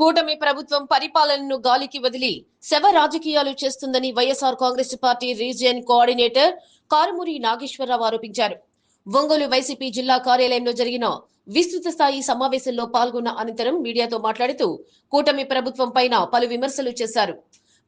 కూటమి ప్రభుత్వం పరిపాలనను గాలికి వదిలి శవ రాజకీయాలు చేస్తుందని వైఎస్ఆర్ కాంగ్రెస్ పార్టీ రీజియన్ కోఆర్డినేటర్ కారుమూరి నాగేశ్వరరావు ఆరోపించారు. ఒంగోలు వైసీపీ జిల్లా కార్యాలయంలో జరిగిన విస్తృత స్థాయి సమావేశంలో పాల్గొన్న అనంతరం మీడియాతో మాట్లాడుతూ కూటమి ప్రభుత్వం పైన పలు విమర్శలు చేశారు.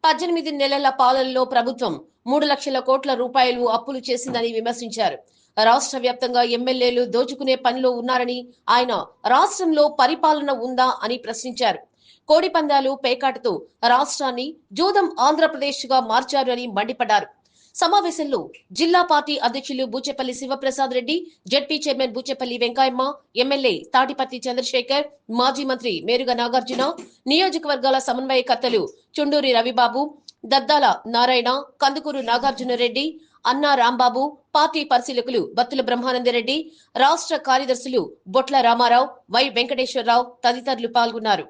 18 నెలల పాలనలో ప్రభుత్వం 3 లక్షల కోట్ల రూపాయలు అప్పులు చేసిందని విమర్శించారు. రాష్ట్ర వ్యాప్తంగా ఎమ్మెల్యేలు దోచుకునే పనిలో ఉన్నారని, ఆయన రాష్ట్రంలో పరిపాలన ఉందా అని ప్రశ్నించారు. కోడి పందాలు పేకాటతో రాష్ట్రాన్ని జూదం ఆంధ్రప్రదేశ్ గా మార్చారు అని మండిపడ్డారు. సమావేశంలో జిల్లా పార్టీ అధ్యక్షులు Buchepalli Sivaprasad Reddy, ZP chairman Buchepalli Venkayyamma, MLA Tatiparthi Chandrasekhar, మాజీ మంత్రి మేరుగ నాగార్జున, నియోజకవర్గాల సమన్వయకర్తలు చుండూరి రవిబాబు, దద్దాల నారాయణ, కందుకూరు నాగార్జునరెడ్డి, అన్నా రాంబాబు, పార్టీ పరిశీలకులు బత్తుల బ్రహ్మానందరెడ్డి, రాష్ట్ర కార్యదర్శులు బొట్ల రామారావు, వై వెంకటేశ్వరరావు తదితరులు పాల్గొన్నారు.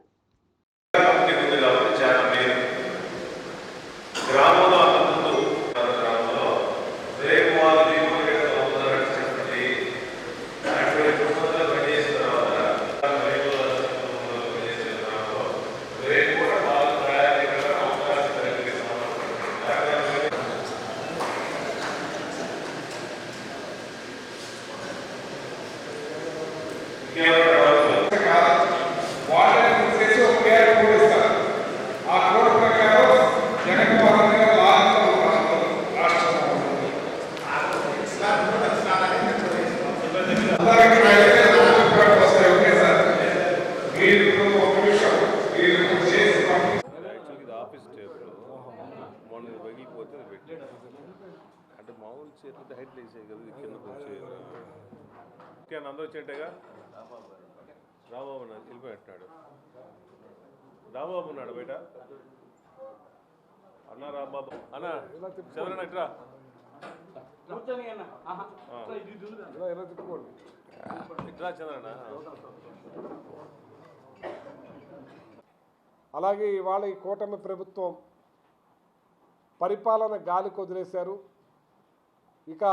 అంటే మామూలు చేతులతో హైట్ వేసాయి కదా కిందకు వచ్చి ఓకే అందరూ వచ్చేట్టుగా రాంబాబు వెళ్ళిపోయినట్టున్నాడు. రాంబాబు ఉన్నాడు బయట. అన్నా రాంబాబు అన్నా చంద్రన్న ఇట్రా ఇట్రా చంద్రన్న. అలాగే ఇవాళ ఈ కూటమి ప్రభుత్వం పరిపాలన గాలికి వదిలేశారు. ఇక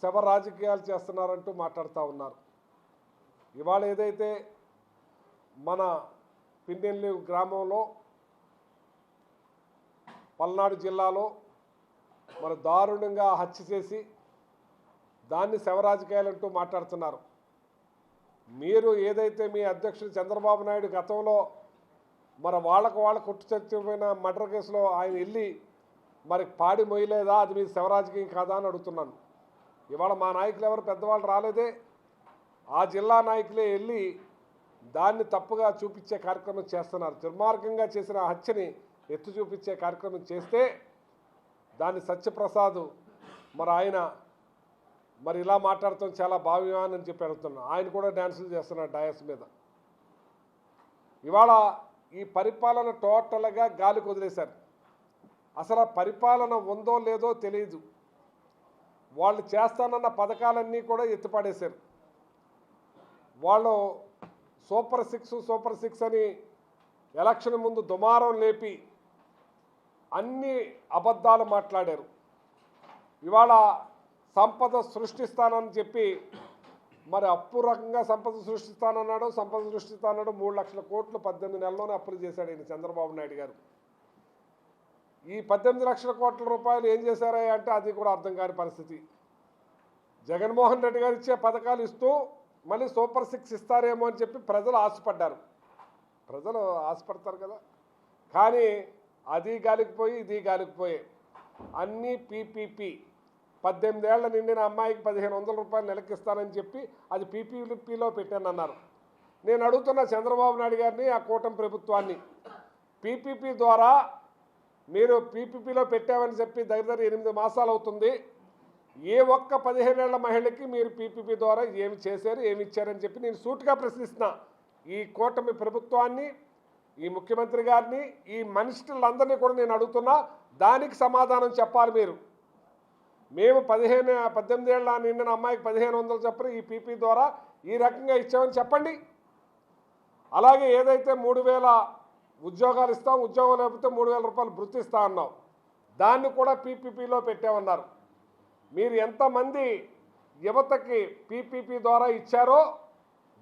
శవ రాజకీయాలు చేస్తున్నారంటూ మాట్లాడుతూ ఉన్నారు. ఇవాళ ఏదైతే మన పిన్నెల్లి గ్రామంలో పల్నాడు జిల్లాలో మరి దారుణంగా హత్య చేసి దాన్ని శవ రాజకీయాలంటూ మాట్లాడుతున్నారు. మీరు ఏదైతే మీ అధ్యక్షుడు చంద్రబాబు నాయుడు గతంలో మరి వాళ్ళ కొట్టు చచ్చిపోయిన మర్డర్ కేసులో ఆయన వెళ్ళి మరి పాడి మొయ్యలేదా, అది మీ శవరాజకీయం కాదా అని అడుగుతున్నాను. ఇవాళ మా నాయకులు ఎవరు పెద్దవాళ్ళు రాలేదే, ఆ జిల్లా నాయకులే వెళ్ళి దాన్ని తప్పుగా చూపించే కార్యక్రమం చేస్తున్నారు. దుర్మార్గంగా చేసిన హత్యని ఎత్తు చూపించే కార్యక్రమం చేస్తే దాన్ని సత్యప్రసాద్ మరి ఆయన మరి ఇలా మాట్లాడతాం చాలా భావ్యమని చెప్పి అడుగుతున్నాను. ఆయన కూడా డ్యాన్సులు చేస్తున్నారు డయాస్ మీద. ఇవాళ ఈ పరిపాలన టోటల్గా గాలికి వదిలేశారు. అసలు పరిపాలన ఉందో లేదో తెలియదు. వాళ్ళు చేస్తానన్న పథకాలన్నీ కూడా ఎత్తిపడేశారు. వాళ్ళు సూపర్ సిక్స్ అని ఎలక్షన్ ముందు దుమారం లేపి అన్ని అబద్ధాలు మాట్లాడారు. ఇవాళ సంపద సృష్టిస్తానని చెప్పి మరి అప్పు రకంగా సంపద సృష్టిస్తానన్నాడు. 3 లక్షల కోట్లు 18 నెలల్లోనే అప్పులు చేశాడు ఈయన చంద్రబాబు నాయుడు గారు. ఈ 18 లక్షల కోట్ల రూపాయలు ఏం చేశారా అంటే అది కూడా అర్థం కాని పరిస్థితి. జగన్మోహన్ రెడ్డి గారు ఇచ్చే పథకాలు ఇస్తూ మళ్ళీ సూపర్ 6 ఇస్తారేమో అని చెప్పి ప్రజలు ఆశపడ్డారు. ప్రజలు ఆశపడతారు కదా, కానీ అది గాలికిపోయి ఇది గాలికిపోయి అన్నీ పీపీపీ. 18 ఏళ్ల నిండిన అమ్మాయికి 1500 రూపాయలు నెలకిస్తానని చెప్పి అది పీపీపీలో పెట్టానన్నారు. నేను అడుగుతున్న చంద్రబాబు నాయుడు గారిని, ఆ కూటమి ప్రభుత్వాన్ని, పీపీపీ ద్వారా మీరు పీపీపీలో పెట్టామని చెప్పి దగ్గర 8 మాసాలు అవుతుంది. ఏ ఒక్క 15 ఏళ్ల మహిళకి మీరు పీపీపీ ద్వారా ఏమి చేశారు, ఏమి ఇచ్చారని చెప్పి నేను సూటిగా ప్రశ్నిస్తున్నా. ఈ కూటమి ప్రభుత్వాన్ని, ఈ ముఖ్యమంత్రి గారిని, ఈ మనుషులందరినీ కూడా నేను అడుగుతున్నా. దానికి సమాధానం చెప్పాలి మీరు. మేము 18 ఏళ్ళ నిండిన అమ్మాయికి 1500 చెప్పిన ఈ పీపీ ద్వారా ఈ రకంగా ఇచ్చామని చెప్పండి. అలాగే ఏదైతే 3000 ఉద్యోగాలు ఇస్తాం, ఉద్యోగం లేకపోతే 3000 రూపాయలు భృతి ఇస్తా అన్నాం, దాన్ని కూడా పీపీపీలో పెట్టామన్నారు. మీరు ఎంతమంది యువతకి పీపీపీ ద్వారా ఇచ్చారో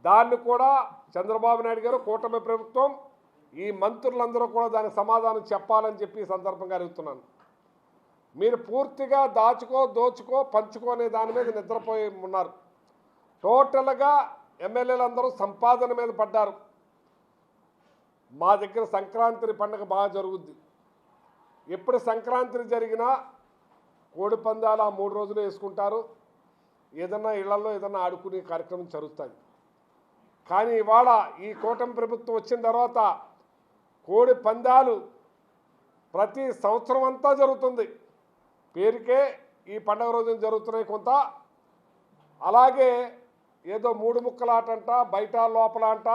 దాన్ని కూడా చంద్రబాబు నాయుడు గారు, కూటమి ప్రభుత్వం ఈ మంత్రులందరూ కూడా దానికి సమాధానం చెప్పాలని చెప్పి ఈ సందర్భంగా అడుగుతున్నాను. మీరు పూర్తిగా దోచుకో పంచుకో అనే దాని మీద నిద్రపోయి ఉన్నారు. టోటల్గా ఎమ్మెల్యేలందరూ సంపాదన మీద పడ్డారు. మా దగ్గర సంక్రాంతి పండుగ బాగా జరుగుద్ది. ఎప్పుడు సంక్రాంతి జరిగినా కోడి పందాలు ఆ 3 రోజులు వేసుకుంటారు. ఏదన్నా ఇళ్లలో ఏదన్నా ఆడుకునే కార్యక్రమం జరుగుతుంది. కానీ ఇవాళ ఈ కూటమి ప్రభుత్వం వచ్చిన తర్వాత కోడి పందాలు ప్రతి సంవత్సరం అంతా జరుగుతుంది. పేరుకే ఈ పండుగ రోజున జరుగుతున్నాయి కొంత. అలాగే ఏదో 3 ముక్కలాట అంట, బయట లోపల అంట,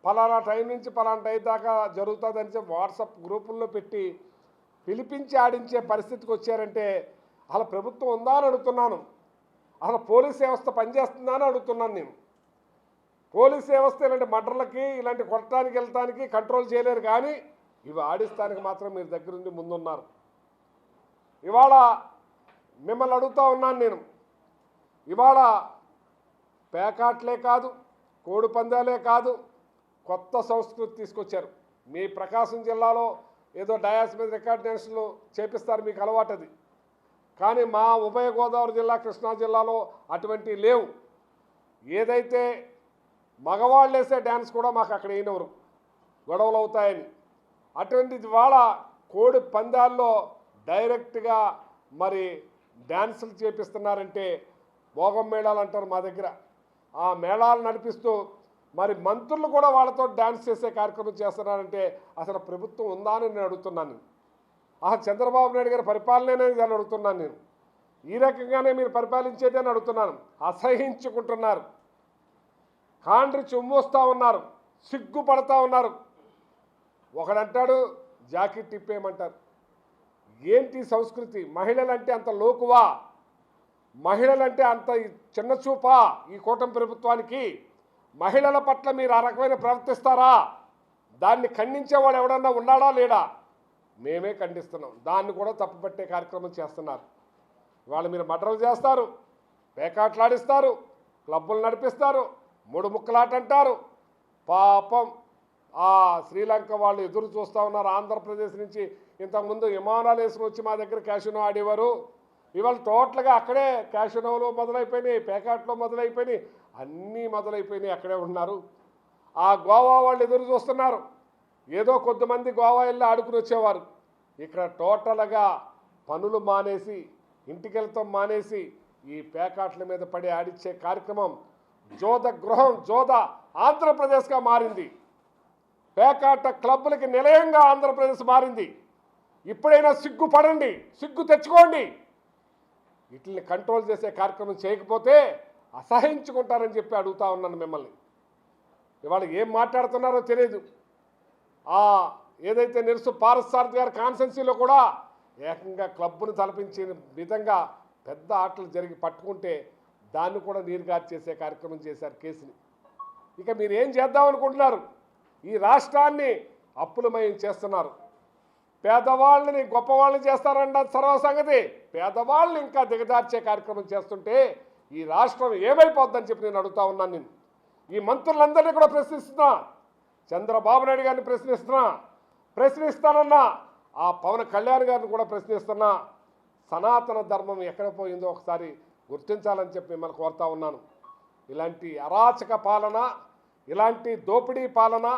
ఫలానా టైం నుంచి ఫలానా టైం దాకా జరుగుతుందని చెప్పి వాట్సాప్ గ్రూపుల్లో పెట్టి పిలిపించి ఆడించే పరిస్థితికి వచ్చారంటే అసలు ప్రభుత్వం ఉందా అని అడుగుతున్నాను. అసలు పోలీస్ వ్యవస్థ పనిచేస్తుందా అని అడుగుతున్నాను నేను. పోలీస్ వ్యవస్థ ఇలాంటి మర్డర్లకి ఇలాంటి కొట్టడానికి వెళ్తానికి కంట్రోల్ చేయలేరు, కానీ ఇవి ఆడిస్తానికి మాత్రం మీరు దగ్గరుండి ముందున్నారు. ఇవాళ మిమ్మల్ని అడుగుతూ ఉన్నాను నేను. ఇవాళ పేకాట్లే కాదు, కోడి పందాలే కాదు, కొత్త సంస్కృతి తీసుకొచ్చారు. మీ ప్రకాశం జిల్లాలో ఏదో డయాస్ మీద రికార్డ్ డ్యాన్సులు చేపిస్తారు, మీకు అలవాటది. కానీ మా ఉభయ గోదావరి జిల్లా, కృష్ణా జిల్లాలో అటువంటివి లేవు. ఏదైతే మగవాళ్ళు వేసే డ్యాన్స్ కూడా మాకు అక్కడ వేయనివ్వరు, గొడవలు అవుతాయని. అటువంటిది వాళ్ళ కోడి పందాల్లో డైరెక్ట్గా మరి డ్యాన్సులు చేపిస్తున్నారంటే భోగం మేళాలు అంటారు మా దగ్గర. ఆ మేళాలు నడిపిస్తూ మరి మంత్రులు కూడా వాళ్ళతో డ్యాన్స్ చేసే కార్యక్రమం చేస్తున్నారంటే అసలు ప్రభుత్వం ఉందా అని నేను అడుగుతున్నాను. అసలు చంద్రబాబు నాయుడు గారి పరిపాలనే అని అడుగుతున్నాను నేను. ఈ రకంగానే మీరు పరిపాలించేది అని అడుగుతున్నాను. అసహించుకుంటున్నారు, కాండ్రి చుమ్మొస్తూ ఉన్నారు, సిగ్గుపడతా ఉన్నారు. ఒకడంటాడు జాకెట్ తిప్పేయమంటారు. ఏంటి సంస్కృతి? మహిళలంటే అంత లోకువా? మహిళలంటే అంత చిన్న చూపా ఈ కూటమి ప్రభుత్వానికి? మహిళల పట్ల మీరు ఆ రకమైన ప్రవర్తిస్తారా? దాన్ని ఖండించేవాడు ఎవడన్నా ఉన్నాడా లేడా? మేమే ఖండిస్తున్నాం. దాన్ని కూడా తప్పుపట్టే కార్యక్రమం చేస్తున్నారు. వాళ్ళు మీరు మర్డర్లు చేస్తారు, పేకాట్లాడిస్తారు, క్లబ్బులు నడిపిస్తారు, 3 ముక్కలాట అంటారు. పాపం ఆ శ్రీలంక వాళ్ళు ఎదురు చూస్తూ ఉన్నారు. ఆంధ్రప్రదేశ్ నుంచి ఇంతకుముందు విమానాలు వేసుకుని వచ్చి మా దగ్గర క్యాషినో ఆడేవారు. ఇవాళ టోటల్గా అక్కడే క్యాషినోలు మొదలైపోయినాయి, పేకాట్లో మొదలైపోయినాయి, అన్నీ మొదలైపోయినాయి, అక్కడే ఉన్నారు. ఆ గోవా వాళ్ళు ఎదురు చూస్తున్నారు. ఏదో కొద్దిమంది గోవా వెళ్ళి ఆడుకుని వచ్చేవారు. ఇక్కడ టోటల్గా పనులు మానేసి, ఇంటికి వెళ్తాం మానేసి ఈ పేకాట్ల మీద పడి ఆడిచ్చే కార్యక్రమం జోద ఆంధ్రప్రదేశ్గా మారింది. పేకాట క్లబ్బులకి నిలయంగా ఆంధ్రప్రదేశ్ మారింది. ఇప్పుడైనా సిగ్గుపడండి, సిగ్గు తెచ్చుకోండి. వీటిని కంట్రోల్ చేసే కార్యక్రమం చేయకపోతే అసహించుకుంటారని చెప్పి అడుగుతా ఉన్నాను మిమ్మల్ని. ఇవాళ ఏం మాట్లాడుతున్నారో తెలియదు. ఏదైతే నిరుసు పారసారథి గారి కాన్స్టెన్సీలో కూడా ఏకంగా క్లబ్ను తలపించిన విధంగా పెద్ద ఆటలు జరిగి పట్టుకుంటే దాన్ని కూడా నీరుగార్చి చేసే కార్యక్రమం చేశారు కేసుని. ఇక మీరు ఏం చేద్దామనుకుంటున్నారు? ఈ రాష్ట్రాన్ని అప్పులమయం చేస్తున్నారు. పేదవాళ్ళని గొప్పవాళ్ళని చేస్తారన్న సర్వసంగతి, పేదవాళ్ళని ఇంకా దిగజార్చే కార్యక్రమం చేస్తుంటే ఈ రాష్ట్రం ఏమైపోద్దని చెప్పి నేను అడుగుతా ఉన్నాను. నేను ఈ మంత్రులందరినీ కూడా ప్రశ్నిస్తున్నా, చంద్రబాబు నాయుడు గారిని ప్రశ్నిస్తానన్నా, ఆ పవన్ కళ్యాణ్ గారిని కూడా ప్రశ్నిస్తున్నా. సనాతన ధర్మం ఎక్కడ పోయిందో ఒకసారి గుర్తించాలని చెప్పి మిమ్మల్ని కోరుతా ఉన్నాను. ఇలాంటి అరాచక పాలన, ఇలాంటి దోపిడీ పాలన,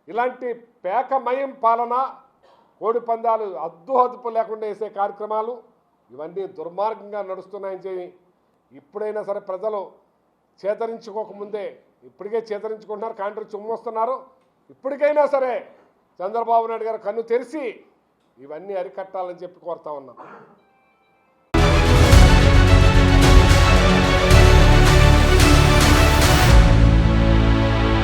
ఇలాంటి పేకమయం పాలన, కోడి పందాలు అద్దుహదుపు లేకుండా వేసే కార్యక్రమాలు ఇవన్నీ దుర్మార్గంగా నడుస్తున్నాయని చెప్పి ఇప్పుడైనా సరే ప్రజలు చేతరించుకోకముందే, ఇప్పటికే చేతరించుకుంటున్నారు, కాంట్రీ చుమ్మొస్తున్నారు. ఇప్పటికైనా సరే చంద్రబాబు నాయుడు గారు కన్ను తెరిచి ఇవన్నీ అరికట్టాలని చెప్పి కోరుతా ఉన్నాం.